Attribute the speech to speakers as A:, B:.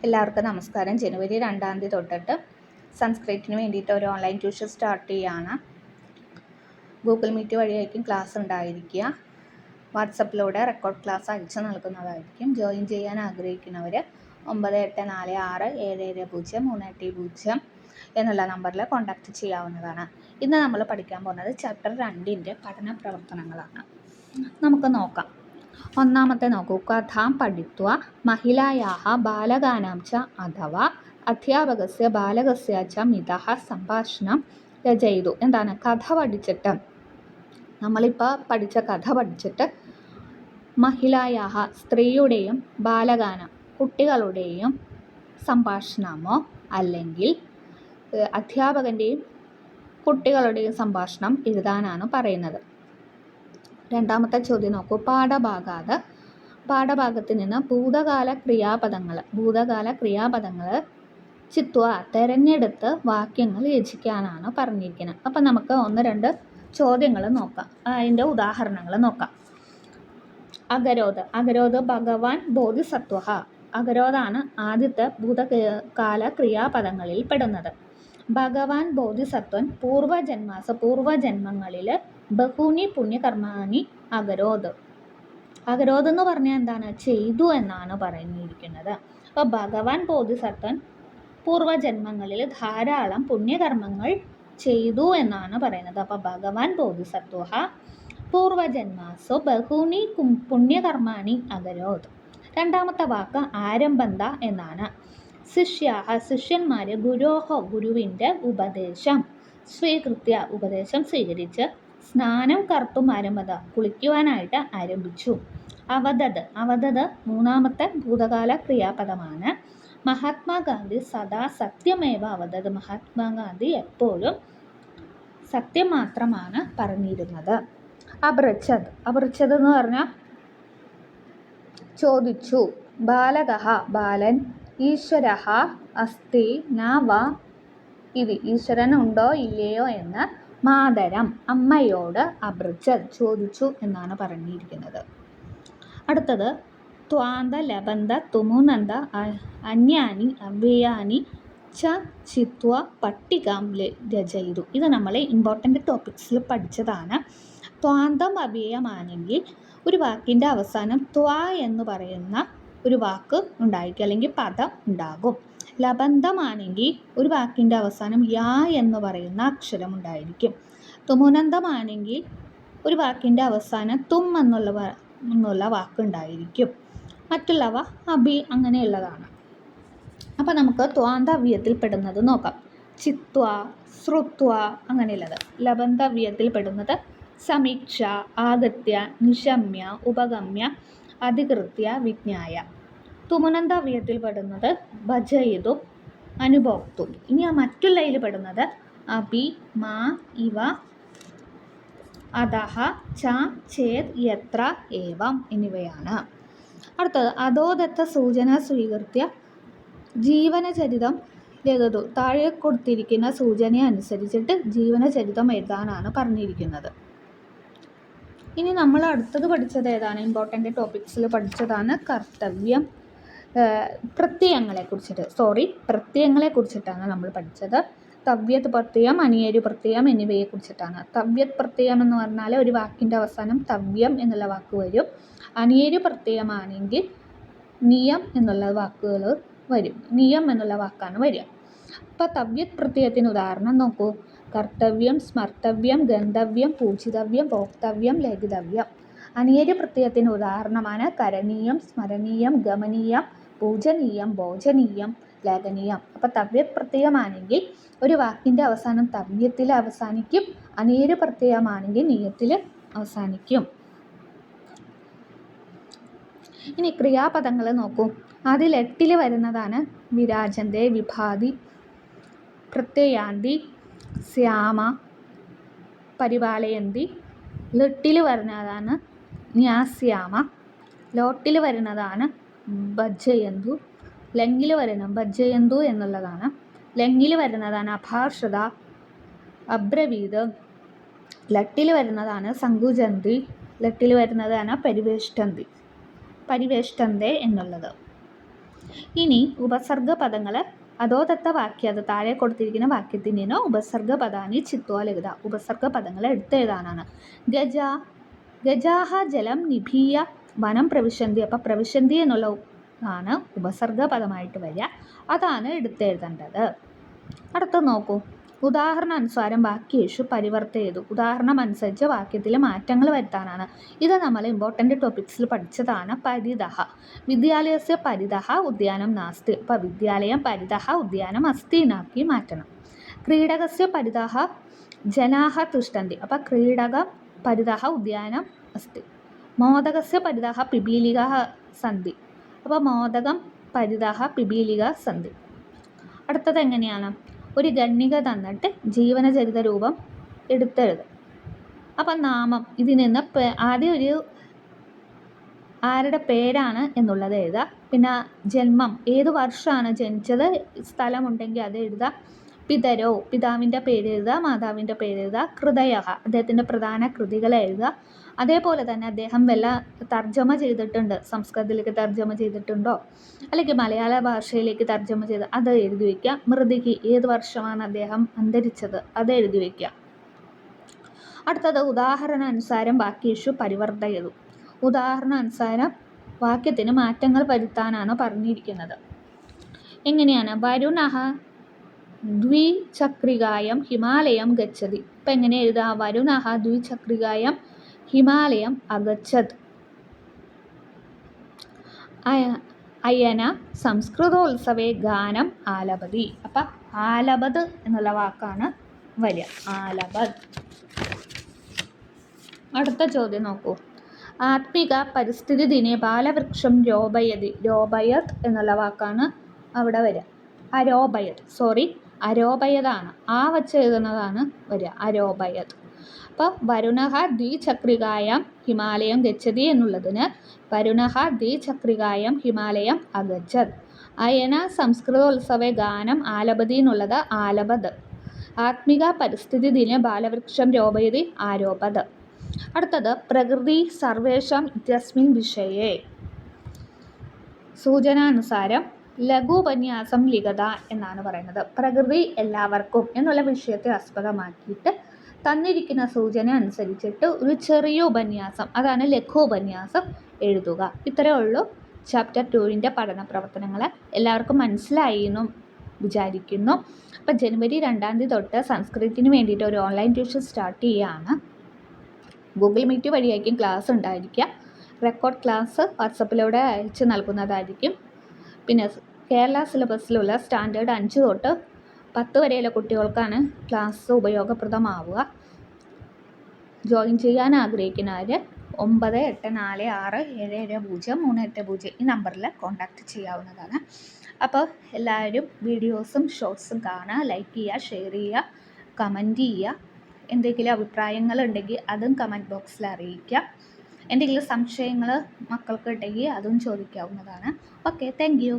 A: എല്ലാവർക്കും നമസ്കാരം. ജനുവരി 2 തൊട്ടിട്ട് സംസ്കൃതത്തിന് വേണ്ടിയിട്ട് ഒരു ഓൺലൈൻ ട്യൂഷൻ സ്റ്റാർട്ട് ചെയ്യുകയാണ്. ഗൂഗിൾ മീറ്റ് വഴിയായിരിക്കും ക്ലാസ് ഉണ്ടായിരിക്കുക. വാട്സപ്പിലൂടെ റെക്കോർഡ് ക്ലാസ് അയച്ചു നൽകുന്നതായിരിക്കും. ജോയിൻ ചെയ്യാൻ ആഗ്രഹിക്കുന്നവർ 9846770380 എന്നുള്ള നമ്പറിൽ കോൺടാക്റ്റ് ചെയ്യാവുന്നതാണ്. ഇന്ന് നമ്മൾ പഠിക്കാൻ പോകുന്നത് ചാപ്റ്റർ 2 പഠന പ്രവർത്തനങ്ങളാണ്. നമുക്ക് നോക്കാം. ഒന്നാമത്തെ നോക്കൂ. കഥാം പഠിത്വ മഹിളായാः ബാലകാനാം ച അഥവാ അധ്യാപകസ്യ ബാലകസ്യ ച മിതഃ സംഭാഷണം രചയിതു. എന്താണ്? കഥ പഠിച്ചിട്ട്, നമ്മളിപ്പോൾ പഠിച്ച കഥ പഠിച്ചിട്ട് മഹിളായാः സ്ത്രീയുടെയും ബാലകാനം കുട്ടികളുടെയും സംഭാഷണമോ അല്ലെങ്കിൽ അധ്യാപകൻ്റെയും കുട്ടികളുടെയും സംഭാഷണം എഴുതാനാണ് പറയുന്നത്. രണ്ടാമത്തെ ചോദ്യം നോക്കൂ. പാഠഭാഗത്ത് നിന്ന് ഭൂതകാല ക്രിയാപദങ്ങൾ ചിത്വ തിരഞ്ഞെടുത്ത് വാക്യങ്ങൾ രചിക്കാനാണ് പറഞ്ഞിരിക്കുന്നത്. അപ്പം നമുക്ക് 1-2 ചോദ്യങ്ങൾ നോക്കാം. അതിൻ്റെ ഉദാഹരണങ്ങൾ നോക്കാം. അഗരോധ് ഭഗവാൻ ബോധിസത്വ. അഗരോധാണ് ആദ്യത്തെ ഭൂതകാല ക്രിയാപദങ്ങളിൽ പെടുന്നത്. ഭഗവാൻ ബോധിസത്വൻ പൂർവജന്മങ്ങളിൽ ബഹൂനി പുണ്യകർമാണി അഗരോധ്. അഗരോധ് എന്ന് പറഞ്ഞാൽ എന്താണ്? ചെയ്തു എന്നാണ് പറഞ്ഞിരിക്കുന്നത്. അപ്പോൾ ഭഗവാൻ ബോധിസത്വൻ പൂർവജന്മങ്ങളിൽ ധാരാളം പുണ്യകർമ്മങ്ങൾ ചെയ്തു എന്നാണ് പറയുന്നത്. അപ്പോൾ ഭഗവാൻ ബോധിസത്വ പൂർവജന്മാസു ബഹൂനി പുണ്യകർമാണി അഗരോധ്. രണ്ടാമത്തെ വാക്ക് ആരംഭന്ത എന്നാണ്. ശിഷ്യന്മാർ ഗുരുവിൻ്റെ ഉപദേശം ഉപദേശം സ്വീകരിച്ച് സ്നാനം കർത്തും ആരംഭത കുളിക്കുവാനായിട്ട് ആരംഭിച്ചു. അവതത് മൂന്നാമത്തെ ഭൂതകാല ക്രിയാപദമാണ്. മഹാത്മാഗാന്ധി സദാ സത്യമേവ അവതത്. മഹാത്മാഗാന്ധി എപ്പോഴും സത്യം മാത്രമാണ് പറഞ്ഞിരുന്നത്. അപൃച്ഛത് എന്ന് പറഞ്ഞാൽ ചോദിച്ചു. ബാലൻ ഈശ്വരഃ അസ്തി ന വാ ഇതി. ഈശ്വരൻ ഉണ്ടോ ഇല്ലയോ എന്ന് മാതരം അമ്മയോട് അപൃച്ഛത് ചോദിച്ചു എന്നാണ് പറഞ്ഞിരിക്കുന്നത്. അടുത്തത് ത്വാന്ത ലബന്ധ തുമുനന്ത അന്യാനി അവ്യയാനി ച ചിത്വ പട്ടികാം രചയിതു. ഇത് നമ്മൾ ഇമ്പോർട്ടൻ്റ് ടോപ്പിക്സിൽ പഠിച്ചതാണ്. ത്വാന്തം അവ്യയമാണെങ്കിൽ ഒരു വാക്കിൻ്റെ അവസാനം ത്വാ എന്ന് പറയുന്ന ഒരു വാക്ക് ഉണ്ടായിരിക്കും, അല്ലെങ്കിൽ പദം ഉണ്ടാകും. ലബന്ധമാണെങ്കിൽ ഒരു വാക്കിൻ്റെ അവസാനം യാ എന്ന് പറയുന്ന അക്ഷരം ഉണ്ടായിരിക്കും. തുമുനന്തമാണെങ്കിൽ ഒരു വാക്കിൻ്റെ അവസാനം തും എന്നുള്ള വാക്കുണ്ടായിരിക്കും. മറ്റുള്ളവ അഭി അങ്ങനെയുള്ളതാണ്. അപ്പോൾ നമുക്ക് ത്വാന്തവ്യത്തിൽ പെടുന്നത് നോക്കാം. ചിത്വ, ശ്രുത്വ അങ്ങനെയുള്ളത്. ലബന്ധവ്യത്തിൽ പെടുന്നത് സമീക്ഷ, ആഗത്യ, നിശമ്യ, ഉപഗമ്യ, അധികൃത്യ, വിജ്ഞായ. തുമുനന്തവ്യത്തിൽ പെടുന്നത് ഭജയിതും അനുഭോക്തും. ഇനി ആ മറ്റുള്ളതിൽ പെടുന്നത് അഭി, മാ, ഇവ, അധഃ, ച, ചേത്, യത്ര, ഏവം എന്നിവയാണ്. അടുത്തത് അധോദത്ത സൂചന സ്വീകൃത്യ ജീവനചരിതം രഘതു. താഴെ കൊടുത്തിരിക്കുന്ന സൂചന അനുസരിച്ചിട്ട് ജീവനചരിതം എഴുതാനാണ് പറഞ്ഞിരിക്കുന്നത്. ഇനി നമ്മൾ അടുത്തത് പഠിച്ചത് ഏതാണ്? ഇമ്പോർട്ടൻ്റ് ടോപ്പിക്സിൽ പഠിച്ചതാണ് കർത്തവ്യം. പ്രത്യയങ്ങളെ കുറിച്ചിട്ടാണ് നമ്മൾ പഠിച്ചത്. തവ്യത് പ്രത്യയം, അനിയേരു പ്രത്യയം എന്നിവയെ കുറിച്ചിട്ടാണ്. തവ്യത് പ്രത്യയം എന്ന് പറഞ്ഞാൽ ഒരു വാക്കിൻ്റെ അവസാനം തവ്യം എന്നുള്ള വാക്ക് വരും. അനിയേരു പ്രത്യയമാണെങ്കിൽ നിയം എന്നുള്ള വാക്കുകൾ വരും. നിയം എന്നുള്ള വാക്കാണ് വരിക. അപ്പോൾ തവ്യത് പ്രത്യയത്തിന് ഉദാഹരണം നോക്കൂ. കർത്തവ്യം, സ്മർത്തവ്യം, ഗന്ധവ്യം, പൂജിതവ്യം, ഭോക്തവ്യം, ലഘിതവ്യം. അനിയേരു പ്രത്യയത്തിന് ഉദാഹരണമാണ് കരണീയം, സ്മരണീയം, ഗമനീയം, പൂജനീയം, ഭോജനീയം, ലേഖനീയം. അപ്പോൾ തവ്യത് പ്രത്യയമാണെങ്കിൽ ഒരു വാക്കിൻ്റെ അവസാനം തവ്യത്തിൽ അവസാനിക്കും. അനിയേരു പ്രത്യയമാണെങ്കിൽ നിയത്തിൽ അവസാനിക്കും. ഇനി ക്രിയാപദങ്ങൾ നോക്കൂ. അതിൽ 8 വരുന്നതാണ് വിരാജന്തെ, വിഭാതി, പ്രത്യയാന്തി, ശ്യാമ, പരിപാലയന്തി. ലിട്ടിൽ വരുന്നതാണ് ന്യാസ്യാമ. ലോട്ടിൽ വരുന്നതാണ് ഭജയന്തു. ലംഘിൽ വരുന്ന ഭജയന്തു എന്നുള്ളതാണ്. ലംഘിൽ വരുന്നതാണ് അഭാഷത, അബ്രവീത്. ലട്ടിൽ വരുന്നതാണ് സങ്കുജന്തി. ലട്ടിൽ വരുന്നതാണ് പരിവേഷ്ടന്തി എന്നുള്ളത്. ഇനി ഉപസർഗ പദങ്ങൾ അധോതത്ത വാക്യം, അത് താഴെ കൊടുത്തിരിക്കുന്ന വാക്യത്തിനോ ഉപസർഗ പദാനി ചിത്വാ ലളിത, ഉപസർഗ പദങ്ങൾ എടുത്തെഴുതാനാണ്. ഗജാഹ ജലം നിഭീയ വനം പ്രവിശന്തി. അപ്പം പ്രവിശന്തി എന്നുള്ള ആണ് ഉപസർഗ പദമായിട്ട് വരിക, അതാണ് എടുത്തെഴുതേണ്ടത്. അടുത്ത നോക്കൂ, ഉദാഹരണാനുസാരം വാക്യേഷു പരിവർത്തയതു. ഉദാഹരണം അനുസരിച്ച് വാക്യത്തിൽ മാറ്റങ്ങൾ വരുത്താനാണ്. ഇത് നമ്മൾ ഇമ്പോർട്ടൻ്റ് ടോപ്പിക്സിൽ പഠിച്ചതാണ്. പരിതഃ വിദ്യാലയസ്യ പരിതഃ ഉദ്യാനം നാസ്തി. അപ്പോൾ വിദ്യാലയം പരിതഃ ഉദ്യാനം അസ്തി എന്നാക്കി മാറ്റണം. ക്രീഡകസ്യ പരിതഃ ജനാഹ തിഷ്ടന്തി. അപ്പോൾ ക്രീഡകം പരിതഃ ഉദ്യാനം അസ്തി. മോദകസ്യ പരിതഃ പിപീലികാ സന്തി. അപ്പോൾ മോദകം പരിതഃ പിപീലികാ സന്തി. അടുത്തത് എങ്ങനെയാണ്? ഒരു ഗണ്ണിക തന്നിട്ട് ജീവനചരിത രൂപം എടുത്തെഴുതും. അപ്പം നാമം, ഇതിൽ നിന്ന് ആദ്യം ഒരു ആരുടെ പേരാണ് എന്നുള്ളത് എഴുതുക. പിന്നെ ജന്മം, ഏത് വർഷമാണ് ജനിച്ചത്, സ്ഥലമുണ്ടെങ്കിൽ അത് എഴുതുക. പിതരോ, പിതാവിൻ്റെ പേര് എഴുതുക, മാതാവിൻ്റെ പേര് എഴുതുക. ഹൃദയ, അദ്ദേഹത്തിൻ്റെ പ്രധാന കൃതികൾ എഴുതുക. അതേപോലെ തന്നെ അദ്ദേഹം വല്ല തർജ്ജമ ചെയ്തിട്ടുണ്ട്, സംസ്കൃതത്തിലേക്ക് തർജ്ജമ ചെയ്തിട്ടുണ്ടോ, അല്ലെങ്കിൽ മലയാള ഭാഷയിലേക്ക് തർജ്ജമ ചെയ്ത് അത് എഴുതി വയ്ക്കുക. മൃതികി, ഏത് വർഷമാണ് അദ്ദേഹം അന്തരിച്ചത്, അത് എഴുതി വയ്ക്കുക. അടുത്തത് ഉദാഹരണാനുസാരം വാക്യേഷു പരിവർത്തയതു. ഉദാഹരണാനുസാരം വാക്യത്തിന് മാറ്റങ്ങൾ വരുത്താനാണ് പറഞ്ഞിരിക്കുന്നത്. എങ്ങനെയാണ്? വരുണഃ ദ്വിചക്രികായം ഹിമാലയം ഗച്ഛതി. ഇപ്പം എങ്ങനെ എഴുതുക? വരുണഃ ദ്വിചക്രികായം ഹിമാലയം അഗച്ഛത്. അയന സംസ്കൃതോത്സവേ ഗാനം ആലപതി. അപ്പം ആലപത് എന്നുള്ള വാക്കാണ് വരിക, ആലപത്. അടുത്ത ചോദ്യം നോക്കൂ, ആത്മിക പരിസ്ഥിതി ദിനെ ബാലവൃക്ഷം രോപയതി. രോപയത് എന്നുള്ള വാക്കാണ് അവിടെ വരിക. അരോപയതാണ്, ആ വച്ച് എഴുതുന്നതാണ് വരിക, അരോപയത്. അപ്പോൾ വരുണഃ ദ്വിചക്രികായം ഹിമാലയം ഗച്ഛതി എന്നുള്ളതിന് വരുണഃ ദ്വിചക്രികായം ഹിമാലയം അഗച്ഛത്. അയന സംസ്കൃതോത്സവേ ഗാനം ആലപതി എന്നുള്ളത് ആലപത്. ആത്മിക പരിസ്ഥിതി ദിനെ ബാലവൃക്ഷം രോപയതി ആരോപത്. അടുത്തത് പ്രകൃതി സർവേഷാം ഇത്യസ്മിൻ വിഷയേ. സൂചനാനുസാരം ലഘുപന്യാസം ലിഖത എന്നാണ് പറയുന്നത്. പ്രകൃതി എല്ലാവർക്കും എന്നുള്ള വിഷയത്തെ ആസ്പദമാക്കിയിട്ട് തന്നിരിക്കുന്ന സൂചന അനുസരിച്ചിട്ട് ഒരു ചെറിയ ഉപന്യാസം, അതാണ് ലഘു ഉപന്യാസം എഴുതുക. ഇത്രയേ ഉള്ളൂ ചാപ്റ്റർ 2ൻ്റെ പഠന പ്രവർത്തനങ്ങൾ. എല്ലാവർക്കും മനസ്സിലായി എന്നും വിചാരിക്കുന്നു. അപ്പം ജനുവരി 2-ാം തീയതി തൊട്ട് സംസ്കൃതത്തിന് വേണ്ടിയിട്ട് ഒരു ഓൺലൈൻ ട്യൂഷൻ സ്റ്റാർട്ട് ചെയ്യുകയാണ്. ഗൂഗിൾ മീറ്റ് വഴിയായിരിക്കും ക്ലാസ് ഉണ്ടായിരിക്കുക. റെക്കോർഡ് ക്ലാസ് വാട്സപ്പിലൂടെ അയച്ച് നൽകുന്നതായിരിക്കും. പിന്നെ കേരള സിലബസിലുള്ള സ്റ്റാൻഡേർഡ് 5 തൊട്ട് 10 വരെയുള്ള കുട്ടികൾക്കാണ് ക്ലാസ് ഉപയോഗപ്രദമാവുക. ജോയിൻ ചെയ്യാൻ ആഗ്രഹിക്കുന്നവർ 9846770380 ഈ നമ്പറിൽ കോൺടാക്റ്റ് ചെയ്യാവുന്നതാണ്. അപ്പോൾ എല്ലാവരും വീഡിയോസും ഷോർട്സും കാണുക, ലൈക്ക് ചെയ്യുക, ഷെയർ ചെയ്യുക, കമൻറ്റ് ചെയ്യുക. എന്തെങ്കിലും അഭിപ്രായങ്ങളുണ്ടെങ്കിൽ അതും കമൻറ്റ് ബോക്സിൽ അറിയിക്കുക. എന്തെങ്കിലും സംശയങ്ങൾ മക്കൾക്ക് ഉണ്ടെങ്കിൽ അതും ചോദിക്കാവുന്നതാണ്. Okay, thank U.